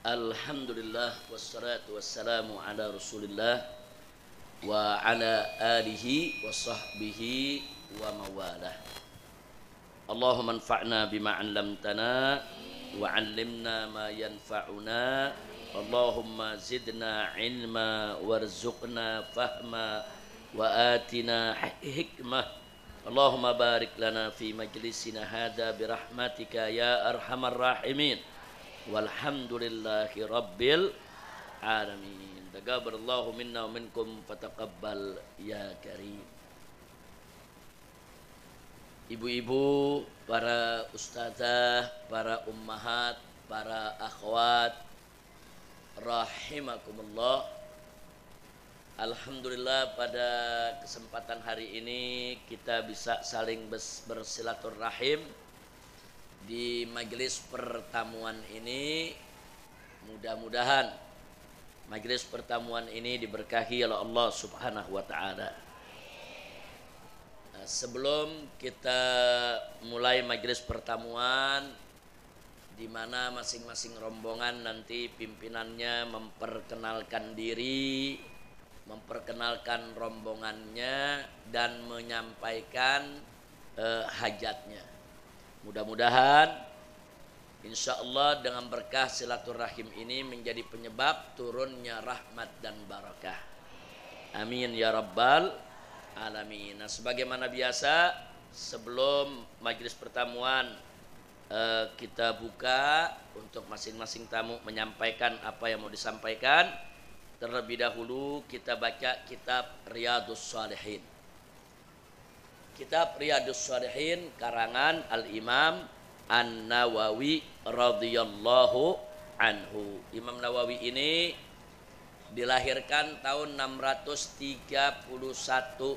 Alhamdulillah wassalatu wassalamu ala Rasulillah wa ala alihi wa sahbihi wa mawalah. Allahumma anfa'na bima 'allamtana wa 'allimna ma yanfa'una. Allahumma zidna ilma warzuqna fahma wa atina hikmah. Allahumma barik lana fi majlisina hadha birahmatika ya arhamar rahimin. Walhamdulillahi rabbil alamin. Taqabbalallahu minna wa minkum fataqabbal ya karim. Ibu-ibu, para ustazah, para ummahat, para akhwat, rahimakumullah. Alhamdulillah pada kesempatan hari ini kita bisa saling bersilaturahim di majelis pertemuan ini. Mudah-mudahan majelis pertemuan ini diberkahi oleh Allah Subhanahu wa taala. Sebelum kita mulai majelis pertemuan di mana masing-masing rombongan nanti pimpinannya memperkenalkan diri, memperkenalkan rombongannya dan menyampaikan hajatnya. Mudah-mudahan insya Allah dengan berkah silaturahim ini menjadi penyebab turunnya rahmat dan barakah. Amin ya rabbal alamin. Nah, sebagaimana biasa sebelum majelis pertemuan kita buka untuk masing-masing tamu menyampaikan apa yang mau disampaikan. Terlebih dahulu kita baca kitab Riyadhus Shalihin. Kitab Riyadhus Shalihin karangan Al-Imam An-Nawawi radhiyallahu anhu. Imam Nawawi ini dilahirkan tahun 631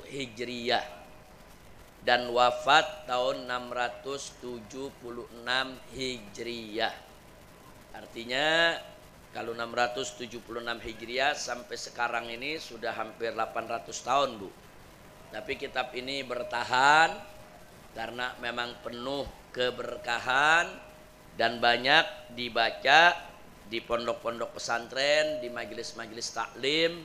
Hijriyah dan wafat tahun 676 Hijriyah. Artinya kalau 676 Hijriah sampai sekarang ini sudah hampir 800 tahun, Bu. Tapi kitab ini bertahan karena memang penuh keberkahan dan banyak dibaca di pondok-pondok pesantren, di majelis-majelis taklim,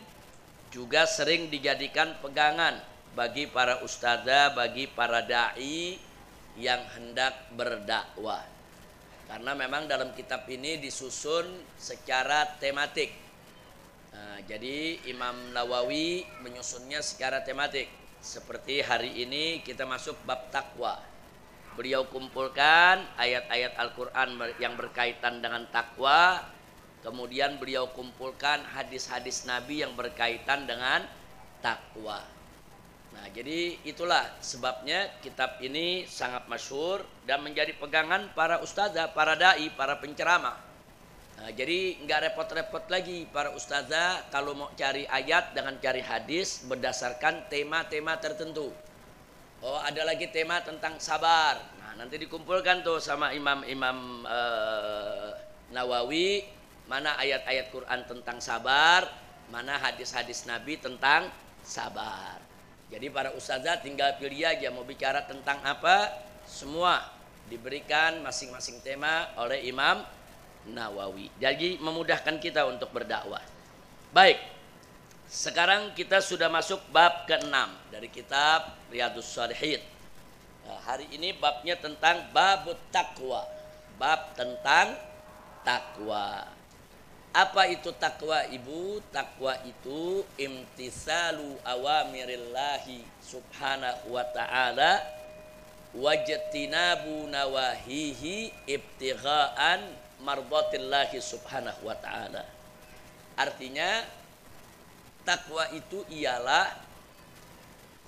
juga sering dijadikan pegangan bagi para ustadzah, bagi para dai yang hendak berdakwah. Karena memang dalam kitab ini disusun secara tematik. Nah, jadi Imam Nawawi menyusunnya secara tematik. Seperti hari ini kita masuk bab takwa. Beliau kumpulkan ayat-ayat Al-Quran yang berkaitan dengan takwa. Kemudian beliau kumpulkan hadis-hadis Nabi yang berkaitan dengan takwa. Nah, jadi itulah sebabnya kitab ini sangat masyhur dan menjadi pegangan para ustazah, para dai, para penceramah. Nah, jadi nggak repot-repot lagi para ustazah kalau mau cari ayat dengan cari hadis berdasarkan tema-tema tertentu. Oh, ada lagi tema tentang sabar. Nah, nanti dikumpulkan tuh sama Imam Nawawi, mana ayat-ayat Quran tentang sabar, mana hadis-hadis Nabi tentang sabar. Jadi para ustazah tinggal pilih aja mau bicara tentang apa, semua diberikan masing-masing tema oleh Imam Nawawi. Jadi memudahkan kita untuk berdakwah. Baik, sekarang kita sudah masuk bab ke-6 dari kitab Riyadhus Shalihin. Nah, hari ini babnya tentang babut takwa. Bab tentang takwa. Apa itu takwa, Ibu? Takwa itu imtisalu awamirillahi subhanahu wa ta'ala wajtinabu nawahihi ibtigha'an mardatillahi subhanahu wa ta'ala. Artinya takwa itu ialah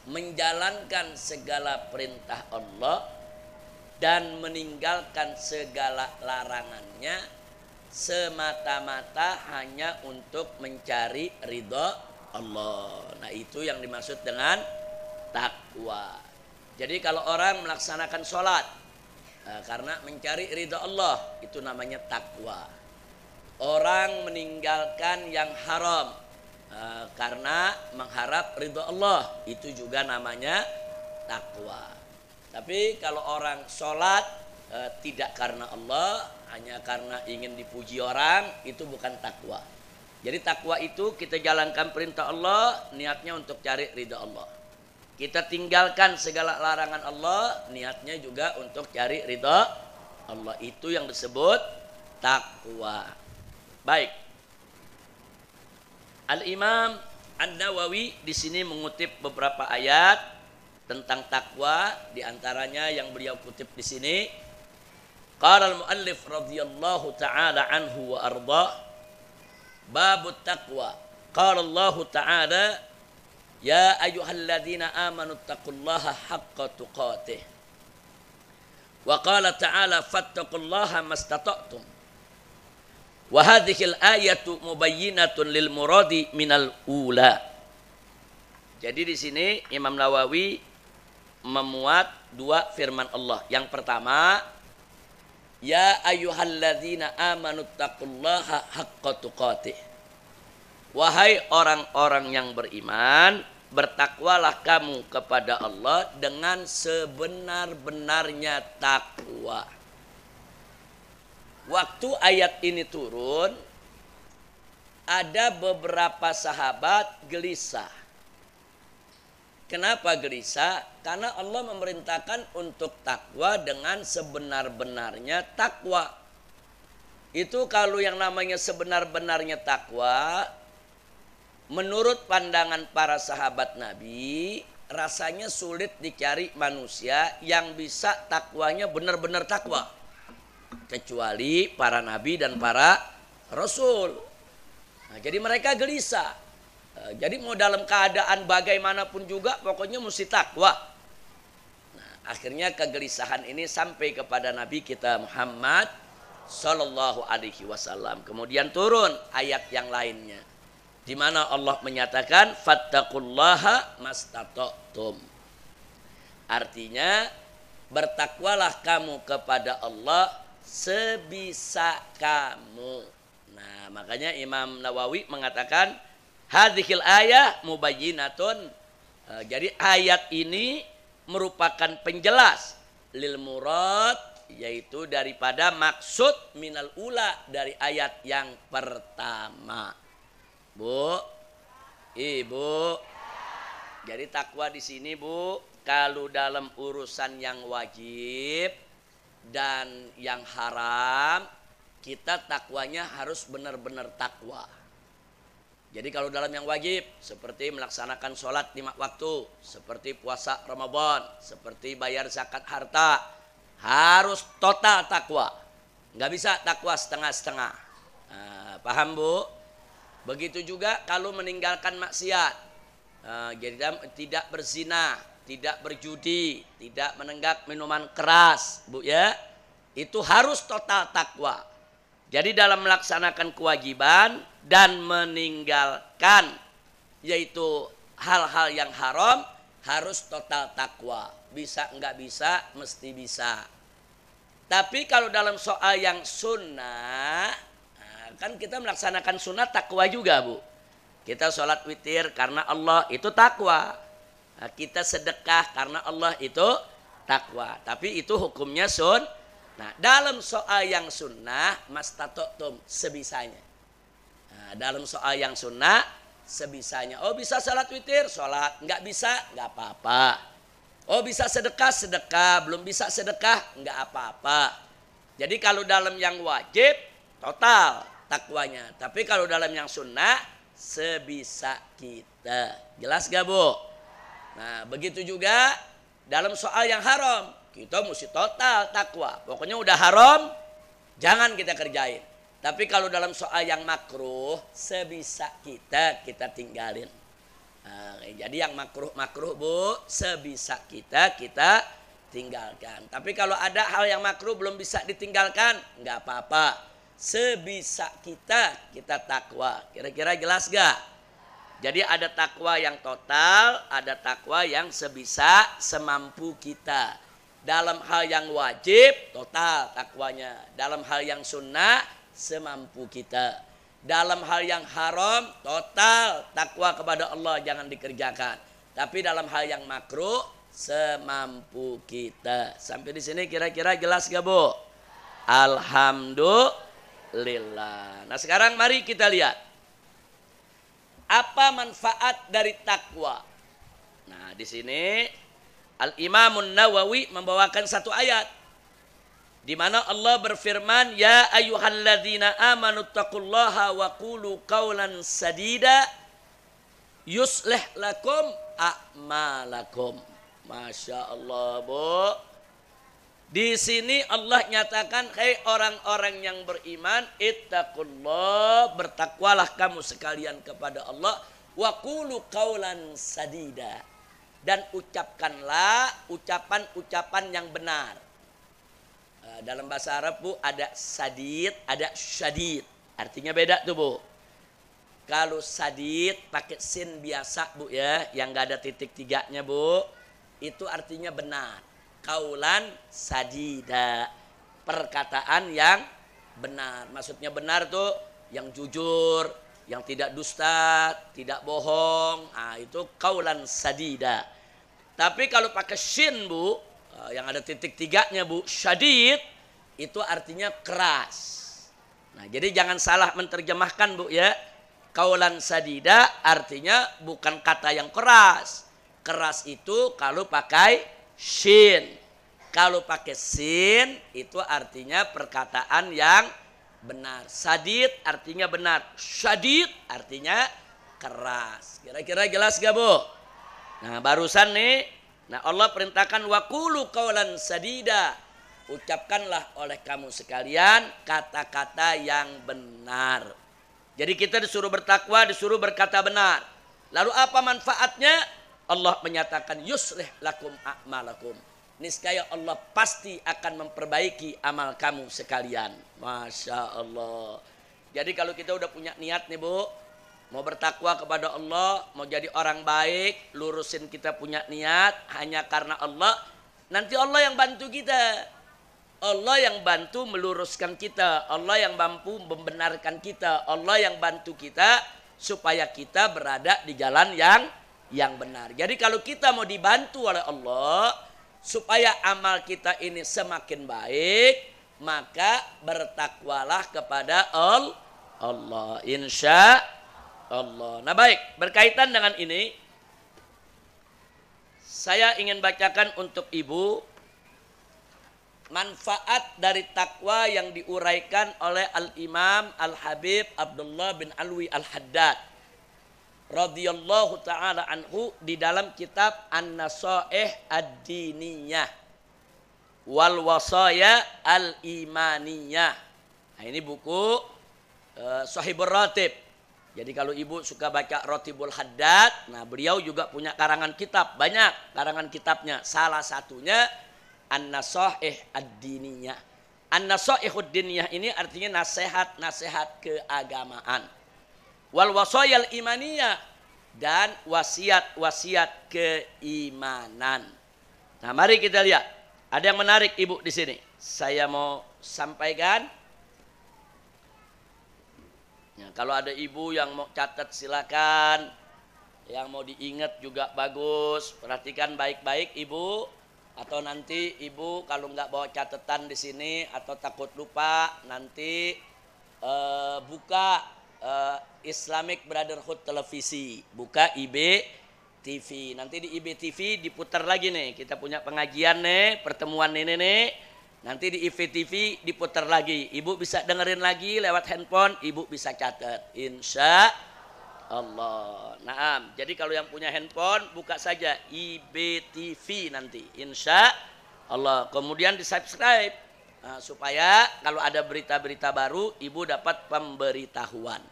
menjalankan segala perintah Allah dan meninggalkan segala larangannya semata-mata hanya untuk mencari ridha Allah. Nah, itu yang dimaksud dengan takwa. Jadi kalau orang melaksanakan sholat karena mencari ridha Allah, itu namanya takwa. Orang meninggalkan yang haram karena mengharap ridha Allah, itu juga namanya takwa. Tapi kalau orang sholat tidak karena Allah, hanya karena ingin dipuji orang, itu bukan takwa. Jadi takwa itu kita jalankan perintah Allah, niatnya untuk cari ridha Allah. Kita tinggalkan segala larangan Allah, niatnya juga untuk cari ridha Allah. Itu yang disebut takwa. Baik. Al-Imam An-Nawawi di sini mengutip beberapa ayat tentang takwa, di antaranya yang beliau kutip di sini. Qala al-muallif radhiyallahu ta'ala anhu wa arda, babut taqwa. Qala Allah ta'ala, ya ayyuhalladzina amanu taqullaha haqqa tuqatih. Wa qala ta'ala fattaqullaha mastata'tum. Wa hadhil ayatu mubayyinatun lil muradi minal ula. Jadi di sini Imam Nawawi memuat dua firman Allah. Yang pertama, ya ayyuhalladzina amanu taqullaha haqqa tuqatih. Wahai orang-orang yang beriman, bertakwalah kamu kepada Allah dengan sebenar-benarnya takwa. Waktu ayat ini turun, ada beberapa sahabat gelisah. Kenapa gelisah? Karena Allah memerintahkan untuk takwa dengan sebenar-benarnya takwa. Itu kalau yang namanya sebenar-benarnya takwa, menurut pandangan para sahabat Nabi, rasanya sulit dicari manusia yang bisa takwanya benar-benar takwa, kecuali para nabi dan para rasul. Nah, jadi mereka gelisah. Jadi mau dalam keadaan bagaimanapun juga pokoknya mesti takwa. Nah, akhirnya kegelisahan ini sampai kepada Nabi kita Muhammad Sallallahu Alaihi Wasallam. Kemudian turun ayat yang lainnya, di mana Allah menyatakan fattaqullaha mastata'tum. Artinya bertakwalah kamu kepada Allah sebisa kamu. Nah, makanya Imam Nawawi mengatakan hadhil ayah mubayyinatun. Jadi ayat ini merupakan penjelas lil murad, yaitu daripada maksud minal ula, dari ayat yang pertama. Bu, Ibu. Jadi takwa di sini, Bu, kalau dalam urusan yang wajib dan yang haram, kita takwanya harus benar-benar takwa. Jadi kalau dalam yang wajib, seperti melaksanakan sholat 5 waktu, seperti puasa Ramadan, seperti bayar zakat harta, harus total takwa. Nggak bisa takwa setengah-setengah. Nah, paham, Bu? Begitu juga kalau meninggalkan maksiat. Jadi tidak berzina, tidak berjudi, tidak menenggak minuman keras, Bu ya. Itu harus total takwa. Jadi dalam melaksanakan kewajiban dan meninggalkan, yaitu hal-hal yang haram, harus total takwa. Bisa enggak bisa, mesti bisa. Tapi kalau dalam soal yang sunnah, kan kita melaksanakan sunnah takwa juga, Bu. Kita sholat witir karena Allah, itu takwa. Nah, kita sedekah karena Allah, itu takwa. Tapi itu hukumnya Nah, dalam soal yang sunnah, mastata'tum, sebisanya. Nah, dalam soal yang sunnah, sebisanya. Oh, bisa sholat witir, sholat. Nggak bisa, nggak apa-apa. Oh, bisa sedekah, sedekah. Belum bisa sedekah, nggak apa-apa. Jadi kalau dalam yang wajib, total takwanya. Tapi kalau dalam yang sunnah, sebisa kita. Jelas gak, Bu? Nah, begitu juga dalam soal yang haram, kita mesti total takwa. Pokoknya udah haram, jangan kita kerjain. Tapi kalau dalam soal yang makruh, sebisa kita tinggalin. Nah, jadi yang makruh, Bu, sebisa kita tinggalkan. Tapi kalau ada hal yang makruh belum bisa ditinggalkan, nggak apa-apa. Sebisa kita takwa. Kira-kira jelas gak? Jadi ada takwa yang total, ada takwa yang sebisa semampu kita. Dalam hal yang wajib, total takwanya. Dalam hal yang sunnah, semampu kita. Dalam hal yang haram, total takwa kepada Allah, jangan dikerjakan. Tapi dalam hal yang makruh, semampu kita. Sampai di sini kira-kira jelas gak, Bu? Alhamdulillah. Nah sekarang mari kita lihat apa manfaat dari takwa. Nah di sini Al-Imamun Nawawi membawakan satu ayat di mana Allah berfirman, ya ayyuhalladzina amanu taqullaha wa qulu qawlan sadida yuslih lakum a'malakum. Masya Allah, Bu. Di sini Allah nyatakan, hai orang-orang yang beriman, ittaqullah, bertakwalah kamu sekalian kepada Allah, wa qulu qawlan sadida, dan ucapkanlah ucapan-ucapan yang benar. Dalam bahasa Arab, Bu, ada sadid, ada syadid. Artinya beda tuh, Bu. Kalau sadid pakai sin biasa, Bu, ya, yang gak ada titik tiganya, Bu, itu artinya benar. Kaulan sadida, perkataan yang benar. Maksudnya benar tuh yang jujur, yang tidak dusta, tidak bohong. Nah, itu kaulan sadida. Tapi kalau pakai shin, Bu, yang ada titik tiganya, Bu, syadid, itu artinya keras. Nah, jadi jangan salah menerjemahkan, Bu, ya. Kaulan sadida artinya bukan kata yang keras. Keras itu kalau pakai shin. Kalau pakai sin itu artinya perkataan yang benar. Sadid artinya benar. Syadid artinya keras. Kira-kira jelas gak, Bu? Nah, barusan nih, nah Allah perintahkan waqulu qawlan sadida. Ucapkanlah oleh kamu sekalian kata-kata yang benar. Jadi kita disuruh bertakwa, disuruh berkata benar. Lalu apa manfaatnya? Allah menyatakan yuslih lakum a'malakum. Niscaya Allah pasti akan memperbaiki amal kamu sekalian. Masya Allah. Jadi kalau kita udah punya niat nih, Bu, mau bertakwa kepada Allah, mau jadi orang baik, lurusin kita punya niat hanya karena Allah, nanti Allah yang bantu kita. Allah yang bantu meluruskan kita, Allah yang mampu membenarkan kita, Allah yang bantu kita supaya kita berada di jalan yang benar. Jadi kalau kita mau dibantu oleh Allah supaya amal kita ini semakin baik, maka bertakwalah kepada Allah, insya Allah. Nah baik, berkaitan dengan ini saya ingin bacakan untuk Ibu manfaat dari takwa yang diuraikan oleh Al-Imam Al-Habib Abdullah bin Alwi Al-Haddad radhiyallahu ta'ala anhu di dalam kitab An-Nasaih Ad-Diniyah wal Wasaya Al-Imaniyah. Nah, ini buku Shahibur Ratib. Jadi kalau Ibu suka baca Ratibul Haddad, nah beliau juga punya karangan kitab, banyak karangan kitabnya. Salah satunya An-Nasaih Ad-Diniyah. An-Nasaih Ad-Diniyah ini artinya nasihat-nasihat keagamaan. Wal wasayal imaniyah, dan wasiat-wasiat keimanan. Nah, mari kita lihat. Ada yang menarik, Ibu, di sini. Saya mau sampaikan. Nah, kalau ada Ibu yang mau catat silakan. Yang mau diingat juga bagus. Perhatikan baik-baik, Ibu. Atau nanti Ibu kalau nggak bawa catatan di sini atau takut lupa, nanti buka Islamic Brotherhood Televisi, buka IB TV. Nanti di IB TV diputar lagi nih. Kita punya pengajian nih, pertemuan ini nih. Nanti di IB TV diputar lagi. Ibu bisa dengerin lagi lewat handphone, Ibu bisa catat. Insya Allah. Nah, jadi kalau yang punya handphone buka saja IBTV nanti, insya Allah. Kemudian di subscribe supaya kalau ada berita-berita baru Ibu dapat pemberitahuan.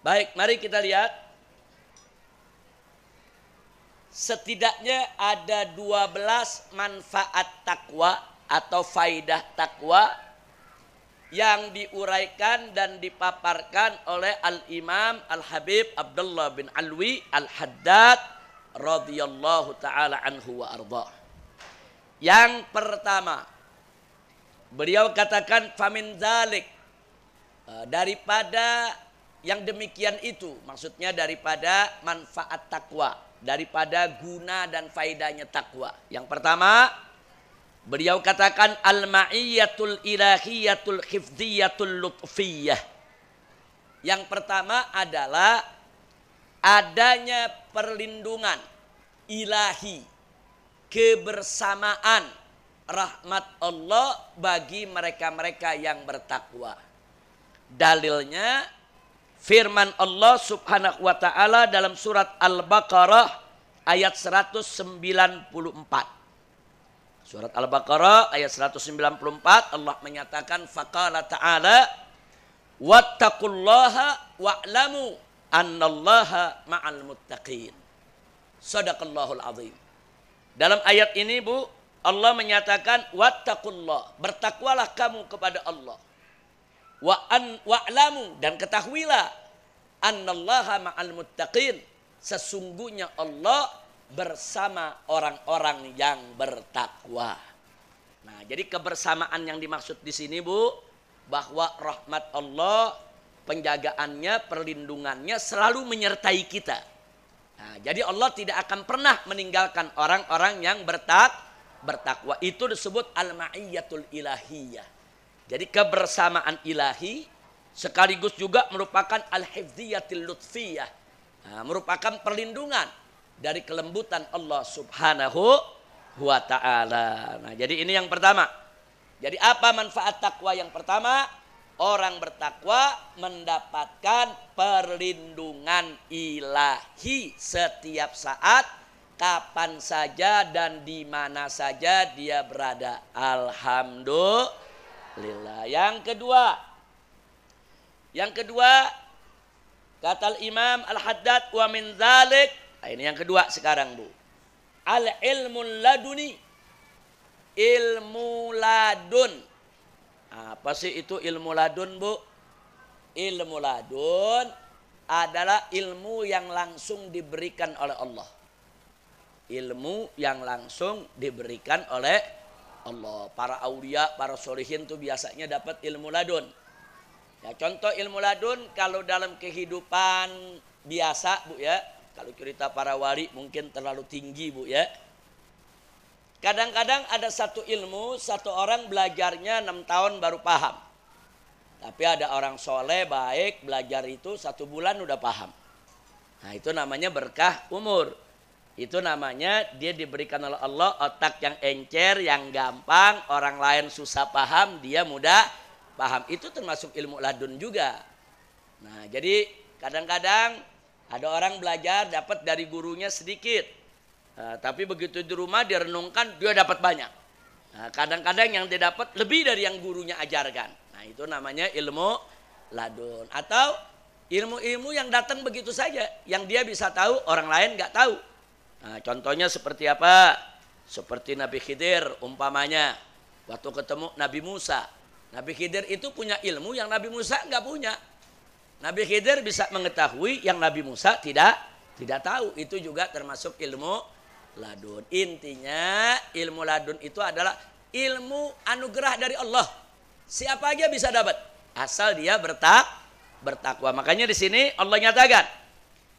Baik, mari kita lihat. Setidaknya ada 12 manfaat takwa atau faidah takwa yang diuraikan dan dipaparkan oleh Al-Imam Al-Habib Abdullah bin Alwi Al-Haddad radhiyallahu ta'ala anhu wa arda. Yang pertama, beliau katakan famin dzalik, daripada yang demikian itu, maksudnya daripada manfaat takwa, daripada guna dan faidahnya takwa. Yang pertama, Beliau katakan al-ma'iyyatul ilahiyatul khifdiyatul lutfiyah. Yang pertama adalah adanya perlindungan ilahi, kebersamaan rahmat Allah bagi mereka-mereka yang bertakwa. Dalilnya firman Allah Subhanahu wa taala dalam surat Al-Baqarah ayat 194. Surat Al-Baqarah ayat 194 Allah menyatakan faqala ta'ala wattaqullaha wa'lamu annallaha ma'al muttaqin. Shadaqallahul azim. Dalam ayat ini Bu, Allah menyatakan wattaqullah, bertakwalah kamu kepada Allah. Wa'lamu, dan ketahuilah annallaha ma'al muttaqin, sesungguhnya Allah bersama orang-orang yang bertakwa. Nah, jadi kebersamaan yang dimaksud di sini Bu, bahwa rahmat Allah, penjagaannya, perlindungannya selalu menyertai kita. Nah, jadi Allah tidak akan pernah meninggalkan orang-orang yang bertakwa. Itu disebut al-ma'iyyatul ilahiyah. Jadi kebersamaan ilahi sekaligus juga merupakan al-hifdhiyatil lutfiyah. Nah, merupakan perlindungan dari kelembutan Allah Subhanahu wa ta'ala. Nah, jadi ini yang pertama. Jadi apa manfaat takwa yang pertama? Orang bertakwa mendapatkan perlindungan ilahi setiap saat, kapan saja dan di mana saja dia berada. Alhamdulillah. Yang kedua, kata Imam Al-Haddad wa min dzalik. Nah, ini yang kedua sekarang Bu. Al-ilmul laduni. Ilmu ladun. Apa sih itu ilmu ladun Bu? Ilmu ladun adalah ilmu yang langsung diberikan oleh Allah. Ilmu yang langsung diberikan oleh Allah. Para aulia, para solihin tuh biasanya dapat ilmu ladun. Ya, contoh ilmu ladun kalau dalam kehidupan biasa Bu ya. Kalau cerita para wali mungkin terlalu tinggi Bu ya. Kadang-kadang ada satu ilmu, satu orang belajarnya 6 tahun baru paham. Tapi ada orang soleh, baik, belajar itu 1 bulan udah paham. Nah, itu namanya berkah umur. Itu namanya dia diberikan oleh Allah otak yang encer, yang gampang, orang lain susah paham, dia mudah paham. Itu termasuk ilmu ladun juga. Nah, jadi kadang-kadang ada orang belajar dapat dari gurunya sedikit. Tapi begitu di rumah direnungkan dia dapat banyak. Nah, kadang-kadang yang dia dapat lebih dari yang gurunya ajarkan. Nah, itu namanya ilmu ladun. Atau ilmu-ilmu yang datang begitu saja, yang dia bisa tahu orang lain nggak tahu. Nah, contohnya seperti apa? Seperti Nabi Khidir umpamanya. Waktu ketemu Nabi Musa. Nabi Khidir itu punya ilmu yang Nabi Musa nggak punya. Nabi Khidir bisa mengetahui yang Nabi Musa tidak tahu. Itu juga termasuk ilmu ladun. Intinya ilmu ladun itu adalah ilmu anugerah dari Allah. Siapa aja bisa dapat asal dia bertakwa. Makanya di sini Allah nyatakan,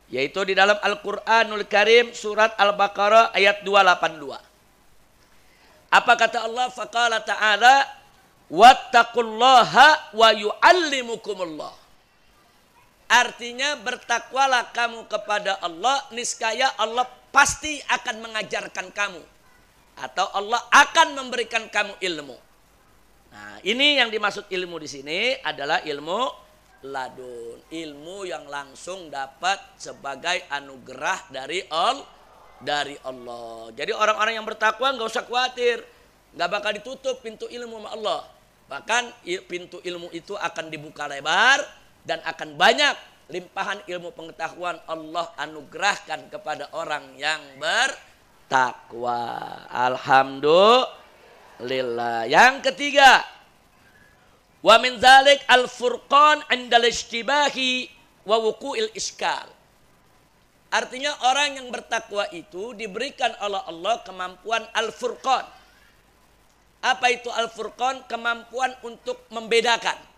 yaitu di dalam Al-Qur'anul Karim surat Al-Baqarah ayat 282. Apa kata Allah? Faqala ta'ala wattaqullaha wa yu'allimukumullah. Artinya bertakwalah kamu kepada Allah, niscaya Allah pasti akan mengajarkan kamu. Atau Allah akan memberikan kamu ilmu. Nah, ini yang dimaksud ilmu di sini adalah ilmu ladun. Ilmu yang langsung dapat sebagai anugerah dari Allah. Jadi orang-orang yang bertakwa nggak usah khawatir. Nggak bakal ditutup pintu ilmu sama Allah. Bahkan pintu ilmu itu akan dibuka lebar. Dan akan banyak limpahan ilmu pengetahuan Allah anugerahkan kepada orang yang bertakwa. Alhamdulillah. Yang ketiga, wa min dzalik al-furqan 'inda al-ishtibahi wa wuqu'il iskal. Artinya orang yang bertakwa itu diberikan oleh Allah kemampuan al-furqan. Apa itu al-furqan? Kemampuan untuk membedakan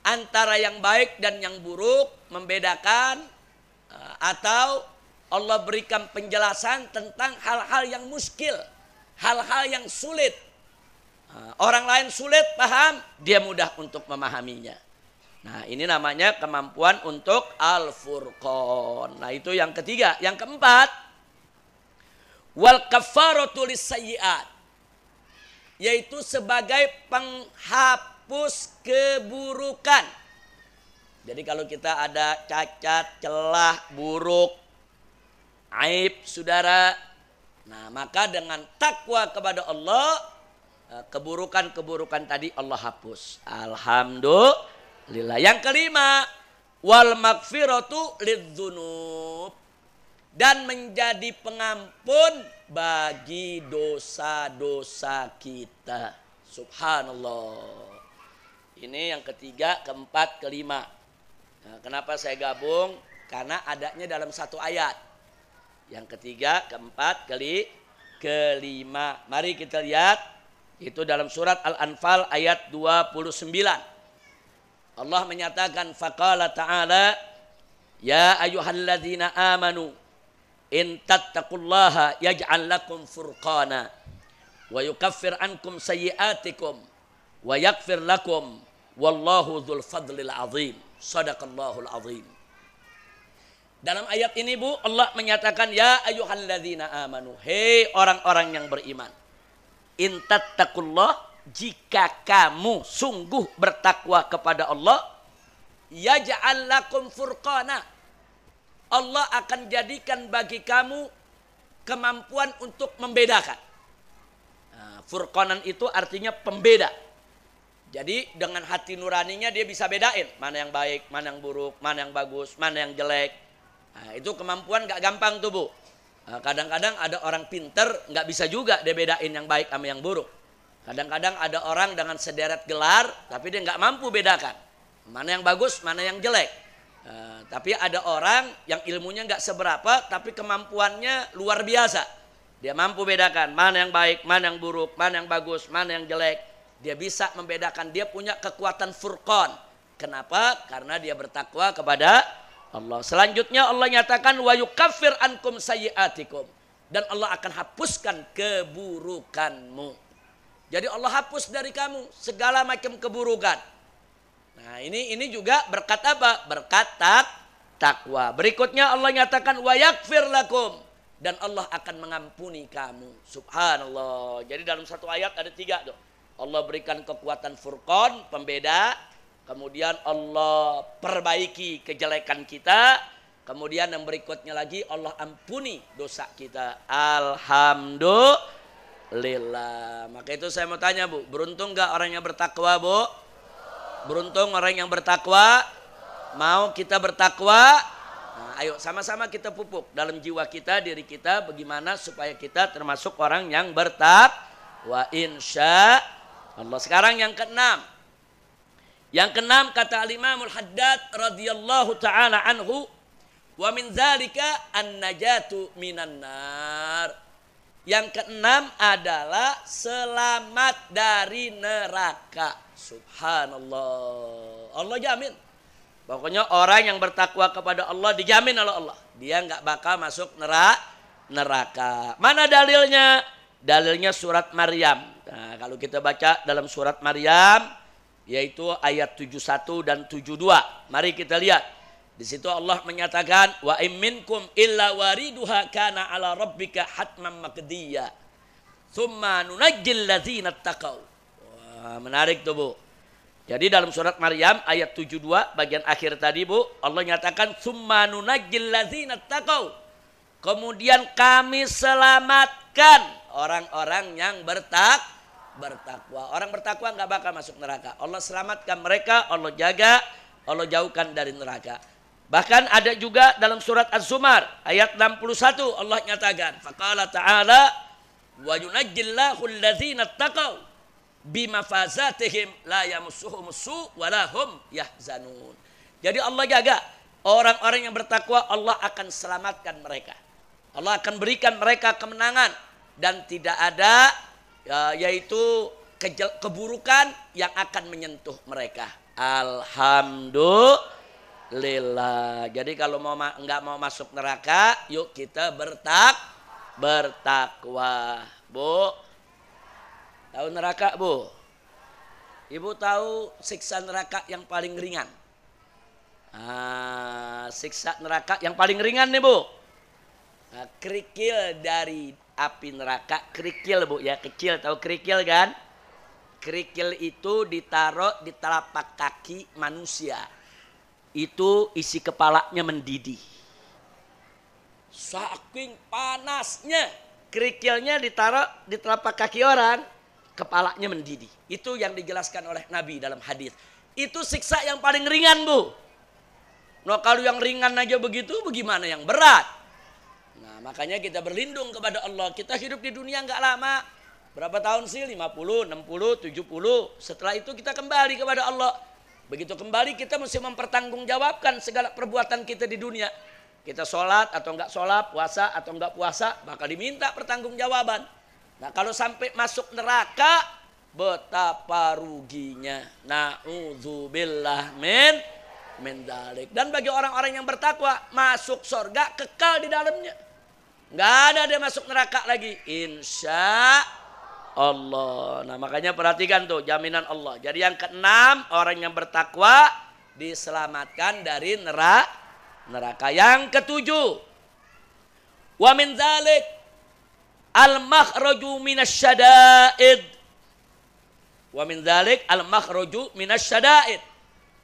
antara yang baik dan yang buruk, membedakan atau Allah berikan penjelasan tentang hal-hal yang muskil, hal-hal yang sulit. Orang lain sulit paham, dia mudah untuk memahaminya. Nah, ini namanya kemampuan untuk al-furqan. Nah, itu yang ketiga. Yang keempat, wal kafaratu lisayyi'at, yaitu sebagai penghapus keburukan. Jadi kalau kita ada cacat, celah, buruk, aib, saudara, nah maka dengan takwa kepada Allah, keburukan-keburukan tadi Allah hapus. Alhamdulillah. Yang kelima, wal magfiratu lidzunub, dan menjadi pengampun bagi dosa-dosa kita. Subhanallah. Ini yang ketiga, keempat, kelima. Nah, kenapa saya gabung? Karena adanya dalam satu ayat. Yang ketiga, keempat, kelima. Mari kita lihat. Itu dalam surat Al-Anfal ayat 29. Allah menyatakan, faqala ta'ala, ya ayyuhalladzina amanu in tattaqullaha yaj'al lakum furqana wa yukaffir ankum sayyi'atikum wa yaghfir lakum wallahu dzul fadlil azim. Shadaqallahul azim. Dalam ayat ini Bu, Allah menyatakan ya ayyuhalladzina amanu, hei orang-orang yang beriman. In tattaqullah, jika kamu sungguh bertakwa kepada Allah, yaj'al lakum furqana, Allah akan jadikan bagi kamu kemampuan untuk membedakan. Nah, furqanan itu artinya pembeda. Jadi dengan hati nuraninya dia bisa bedain mana yang baik, mana yang buruk, mana yang bagus, mana yang jelek. Nah, itu kemampuan gak gampang tuh Bu. Kadang-kadang ada orang pinter nggak bisa juga dia bedain yang baik sama yang buruk. Kadang-kadang ada orang dengan sederet gelar tapi dia nggak mampu bedakan mana yang bagus, mana yang jelek. Tapi ada orang yang ilmunya nggak seberapa tapi kemampuannya luar biasa. Dia mampu bedakan mana yang baik, mana yang buruk, mana yang bagus, mana yang jelek. Dia bisa membedakan, dia punya kekuatan furqan. Kenapa? Karena dia bertakwa kepada Allah. Selanjutnya Allah nyatakan wa yukaffir ankum sayyi'atikum, dan Allah akan hapuskan keburukanmu. Jadi Allah hapus dari kamu segala macam keburukan. Nah, ini juga berkat apa? Berkat takwa. Berikutnya Allah nyatakan wa yaghfir lakum, dan Allah akan mengampuni kamu. Subhanallah. Jadi dalam satu ayat ada tiga tuh. Allah berikan kekuatan furqan, pembeda. Kemudian Allah perbaiki kejelekan kita. Kemudian yang berikutnya lagi Allah ampuni dosa kita. Alhamdulillah. Maka itu saya mau tanya Bu, beruntung gak orang yang bertakwa Bu? Beruntung orang yang bertakwa? Mau kita bertakwa? Nah, ayo sama-sama kita pupuk dalam jiwa kita, diri kita, bagaimana supaya kita termasuk orang yang bertakwa insya Allah. Sekarang yang keenam. Yang keenam kata Al-Imamul Haddad radhiyallahu taala anhu, wa min dzalika an-najatu minan nar. Yang keenam adalah selamat dari neraka. Subhanallah. Allah jamin. Pokoknya orang yang bertakwa kepada Allah dijamin oleh Allah. Dia enggak bakal masuk neraka. Mana dalilnya? Dalilnya surat Maryam. Nah, kalau kita baca dalam surat Maryam yaitu ayat 71 dan 72. Mari kita lihat. Di situ Allah menyatakan wa in minkum illa wariduha kana ala rabbika hatman maqdiyya. Tsumma nunajjil ladzina taqau. Wah, menarik tuh Bu. Jadi dalam surat Maryam ayat 72 bagian akhir tadi Bu, Allah nyatakan tsumma nunajjil ladzina taqau. Kemudian kami selamatkan orang-orang yang bertakwa. Orang bertakwa nggak bakal masuk neraka. Allah selamatkan mereka, Allah jaga, Allah jauhkan dari neraka. Bahkan ada juga dalam surat Az-Zumar ayat 61 Allah nyatakan, faqala ta'ala wa yunajjillahu alladzina taqau bimafazatihim la yamassuhum su' wa lahum yahzanun. Jadi Allah jaga orang-orang yang bertakwa, Allah akan selamatkan mereka. Allah akan berikan mereka kemenangan dan tidak ada yaitu keburukan yang akan menyentuh mereka. Alhamdulillah. Jadi kalau nggak mau masuk neraka, yuk kita bertakwa, Bu. Tahu neraka, Bu? Ibu tahu siksa neraka yang paling ringan? Siksa neraka yang paling ringan nih, Bu. Kerikil dari api neraka, kerikil, Bu, ya, kecil, tahu kerikil kan? Kerikil itu ditaruh di telapak kaki manusia. Itu isi kepalanya mendidih. Saking panasnya, kerikilnya ditaruh di telapak kaki orang, kepalanya mendidih. Itu yang dijelaskan oleh Nabi dalam hadis. Itu siksa yang paling ringan, Bu. Nah, kalau yang ringan aja begitu, bagaimana yang berat? Nah, makanya kita berlindung kepada Allah. Kita hidup di dunia nggak lama. Berapa tahun sih? 50, 60, 70. Setelah itu kita kembali kepada Allah. Begitu kembali kita mesti mempertanggungjawabkan segala perbuatan kita di dunia. Kita sholat atau enggak sholat, puasa atau enggak puasa, bakal diminta pertanggungjawaban. Nah, kalau sampai masuk neraka, betapa ruginya. Na'udzubillah min dzalik. Dan bagi orang-orang yang bertakwa, masuk surga kekal di dalamnya. Enggak ada dia masuk neraka lagi, insya Allah. Nah, makanya perhatikan tuh jaminan Allah. Jadi yang keenam, orang yang bertakwa diselamatkan dari neraka. Yang ketujuh, wa min dzalik al-makhraju minasyada'id. Wa min dzalik al-makhraju minasyada'id.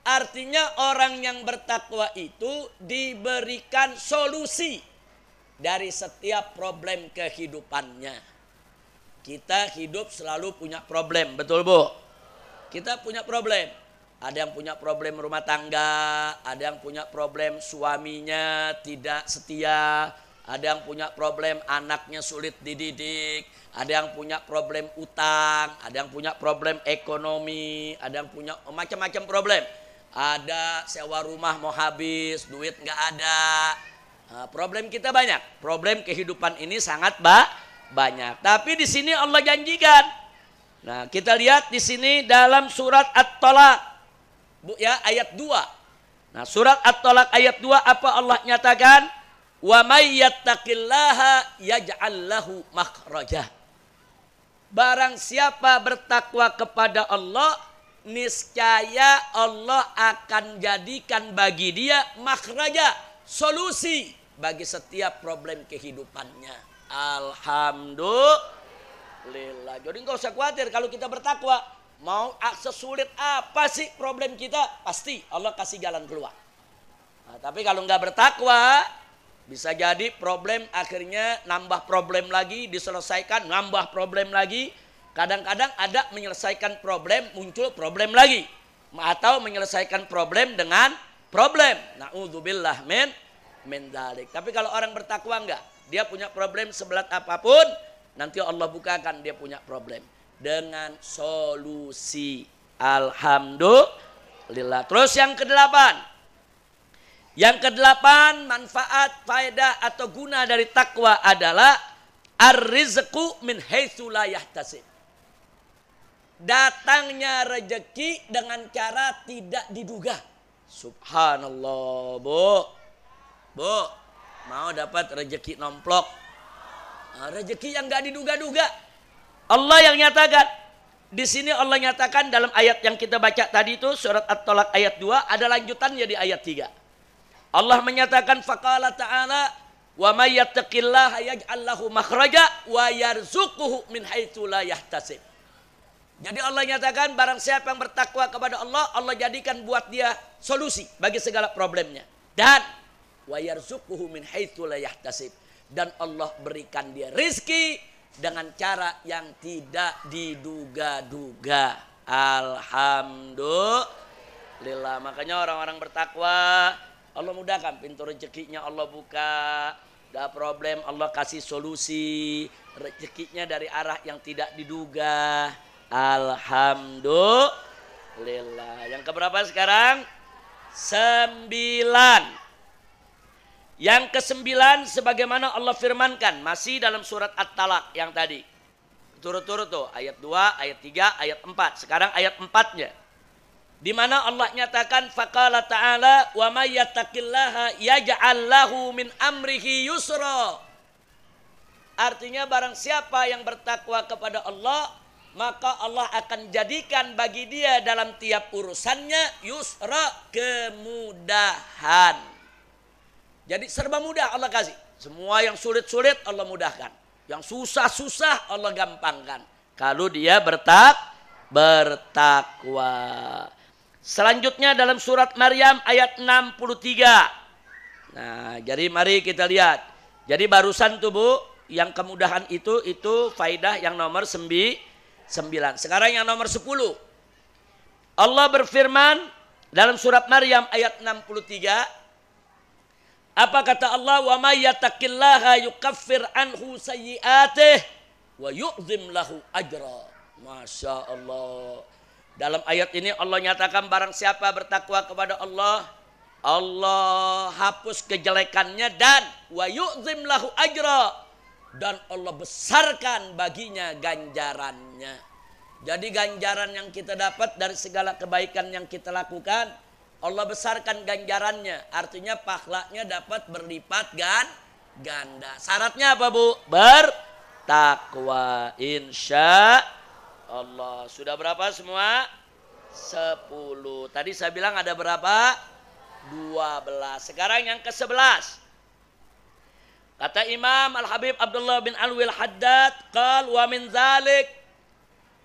Artinya orang yang bertakwa itu diberikan solusi dari setiap problem kehidupannya. Kita hidup selalu punya problem, betul, Bu? Kita punya problem. Ada yang punya problem rumah tangga, ada yang punya problem suaminya tidak setia, ada yang punya problem anaknya sulit dididik, ada yang punya problem utang, ada yang punya problem ekonomi, ada yang punya macam-macam problem. Ada sewa rumah mau habis, duit nggak ada. Nah, problem kita banyak. Problem kehidupan ini sangat banyak. Tapi di sini Allah janjikan. Nah, kita lihat di sini dalam surat At-Tolak, Bu, ya, ayat 2. Nah, surat At-Tolak ayat 2 apa Allah nyatakan? Wa may yattaqillaha yaj'al lahu makhraja. Barang siapa bertakwa kepada Allah, niscaya Allah akan jadikan bagi dia makhraja, solusi bagi setiap problem kehidupannya. Alhamdulillah. Jadi nggak usah khawatir kalau kita bertakwa. Mau sesulit apa sih problem kita, pasti Allah kasih jalan keluar. Nah, tapi kalau nggak bertakwa, bisa jadi problem akhirnya nambah problem lagi, diselesaikan nambah problem lagi. Kadang-kadang ada menyelesaikan problem, muncul problem lagi, atau menyelesaikan problem dengan problem. Na'udzubillah min dzalik. Tapi kalau orang bertakwa enggak, dia punya problem seberat apapun, nanti Allah bukakan dia punya problem dengan solusi. Alhamdulillah. Terus yang kedelapan. Yang kedelapan, manfaat, faedah atau guna dari takwa adalah ar-rizqu min haitsu la yahtasib. Datangnya rezeki dengan cara tidak diduga. Subhanallah, Bu. Bu, mau dapat rezeki nomplok. Rezeki yang gak diduga-duga. Allah yang nyatakan. Di sini Allah nyatakan dalam ayat yang kita baca tadi itu, surat At-Tolak ayat 2, ada lanjutannya di ayat 3. Allah menyatakan faqala ta'ala wa may yattaqillaha yaj'al lahu makhraja wa yarzuquhu min haitsu la yahtasib. Jadi Allah nyatakan barang siapa yang bertakwa kepada Allah, Allah jadikan buat dia solusi bagi segala problemnya. Dan wa yarzuquhu min haitsu la yahtasib. Dan Allah berikan dia rizki dengan cara yang tidak diduga-duga. Alhamdulillah. Makanya orang-orang bertakwa Allah mudahkan pintu rezekinya, Allah buka. Ada problem, Allah kasih solusi. Rezekinya dari arah yang tidak diduga. Alhamdulillah. Yang keberapa sekarang? 9. Yang ke-9 sebagaimana Allah firmankan masih dalam surat At-Talaq yang tadi. Turut-turut tuh ayat 2, ayat 3, ayat 4. Sekarang ayat 4-nya. Di mana Allah nyatakan faqala ta'ala wa may yattaqillaha yaj'al lahu min amrihi yusra. Artinya barang siapa yang bertakwa kepada Allah, maka Allah akan jadikan bagi dia dalam tiap urusannya yusra, kemudahan. Jadi serba mudah Allah kasih. Semua yang sulit-sulit Allah mudahkan. Yang susah-susah Allah gampangkan. Kalau dia bertakwa. Selanjutnya dalam surat Maryam ayat 63. Nah, jadi mari kita lihat. Jadi barusan tuh Bu, yang kemudahan itu faidah yang nomor 9. Sekarang yang nomor 10. Allah berfirman dalam surat Maryam ayat 63. Apa kata Allah? Wa may yattaqillaha yukaffir anhu sayyi'atih wa yu'zim lahu ajra. Masya Allah. Dalam ayat ini Allah nyatakan barang siapa bertakwa kepada Allah, Allah hapus kejelekannya dan wa yu'zim lahu ajra, dan Allah besarkan baginya ganjarannya. Jadi ganjaran yang kita dapat dari segala kebaikan yang kita lakukan, Allah besarkan ganjarannya. Artinya pahalanya dapat berlipat ganda. Syaratnya apa Bu? Bertakwa, insya Allah. Sudah berapa semua? 10. Tadi saya bilang ada berapa? 12. Sekarang yang ke-11. Kata Imam Al-Habib Abdullah bin Alwi Al-Haddad, qal wa min zalik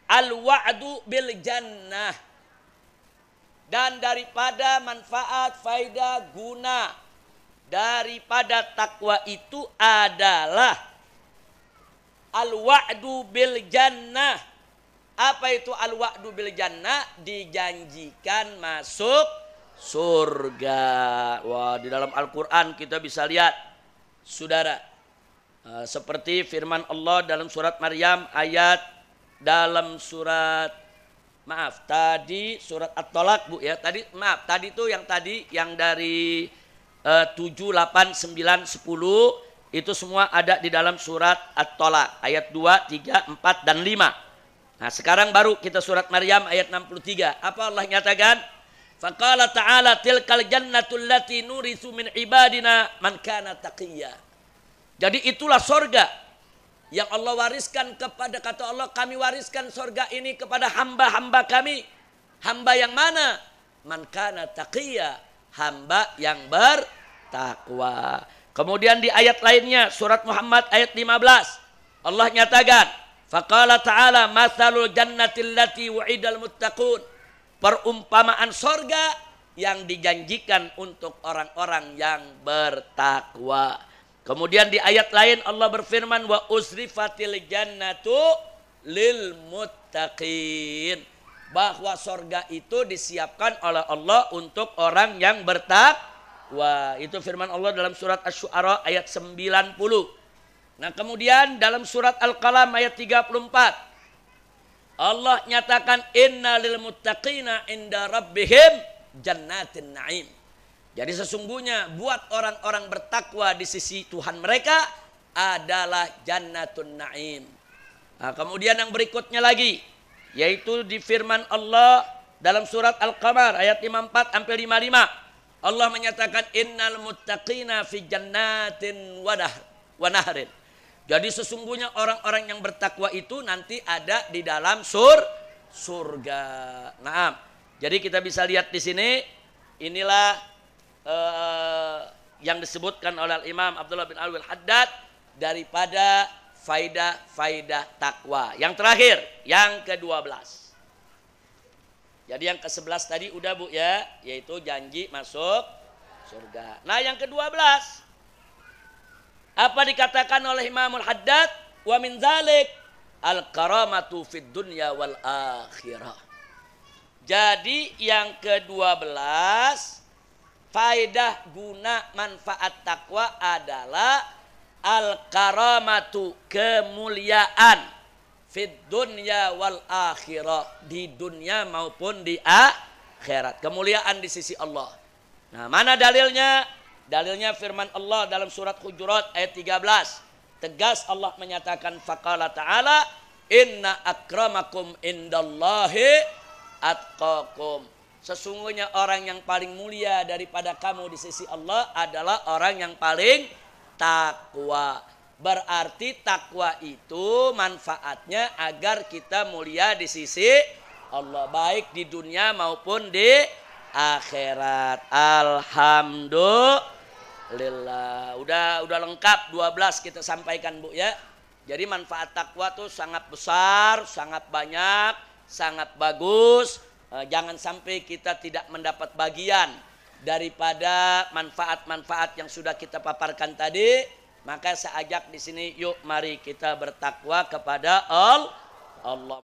al-wa'du bil jannah. Dan daripada manfaat, faidah, guna daripada takwa itu adalah al-wa'du bil jannah. Apa itu al-wa'du bil jannah? Dijanjikan masuk surga. Wah, di dalam Al-Quran kita bisa lihat, saudara, seperti firman Allah dalam surat Maryam ayat dalam surat, maaf, tadi surat At-Tolak Bu ya. Tadi maaf, tadi itu yang dari 7, 8, 9, 10 itu semua ada di dalam surat At-Tolak ayat 2, 3, 4 dan 5. Nah, sekarang baru kita surat Maryam ayat 63. Apa Allah nyatakan? Faqala ta'ala tilkal jannatul lati nuritsu min ibadina man kana taqiyya. Jadi itulah sorga yang Allah wariskan kepada, kata Allah, kami wariskan sorga ini kepada hamba-hamba kami. Hamba yang mana? Man kana taqiyya, hamba yang bertakwa. Kemudian di ayat lainnya surat Muhammad ayat 15 Allah nyatakan, faqala ta'ala mathalul jannatil lati wa'idal muttaqun. Perumpamaan sorga yang dijanjikan untuk orang-orang yang bertakwa. Kemudian di ayat lain Allah berfirman, wa usrifatil jannatu lil muttaqin, bahwa sorga itu disiapkan oleh Allah untuk orang yang bertakwa. Itu firman Allah dalam surat Asy-Syu'ara ayat 90. Nah, kemudian dalam surat Al-Qalam ayat 34 Allah nyatakan inna lil muttaqina inda rabbihim jannatin na'im. Jadi sesungguhnya buat orang-orang bertakwa di sisi Tuhan mereka adalah jannatun na'im. Nah, kemudian yang berikutnya lagi yaitu di firman Allah dalam surat Al-Qamar ayat 54 sampai 55. Allah menyatakan innal muttaqina fi jannatin wa nahrin. Jadi sesungguhnya orang-orang yang bertakwa itu nanti ada di dalam surga. Nah, jadi kita bisa lihat di sini, inilah yang disebutkan oleh Imam Abdullah bin Alwi Al-Haddad daripada faidah-faidah takwa. Yang terakhir, yang ke-12. Jadi yang ke-11 tadi udah Bu ya, yaitu janji masuk surga. Nah, yang ke-12 apa dikatakan oleh Imam Al-Haddad? Wa min zalik al-karamatu fid dunya wal akhirah. Jadi yang ke-12 faedah guna manfaat takwa adalah al-karamatu, kemuliaan, fid dunya wal akhirah, di dunia maupun di akhirat, kemuliaan di sisi Allah. Nah, mana dalilnya? Dalilnya firman Allah dalam surat Hujurat ayat 13. Tegas Allah menyatakan, faqala ta'ala inna akramakum indallahi atqakum. Sesungguhnya orang yang paling mulia daripada kamu di sisi Allah adalah orang yang paling takwa. Berarti takwa itu manfaatnya agar kita mulia di sisi Allah, baik di dunia maupun di akhirat. Alhamdulillah. Udah lengkap 12 kita sampaikan Bu ya. Jadi manfaat takwa tuh sangat besar, sangat banyak, sangat bagus. Jangan sampai kita tidak mendapat bagian daripada manfaat-manfaat yang sudah kita paparkan tadi. Maka saya ajak di sini, yuk mari kita bertakwa kepada Allah.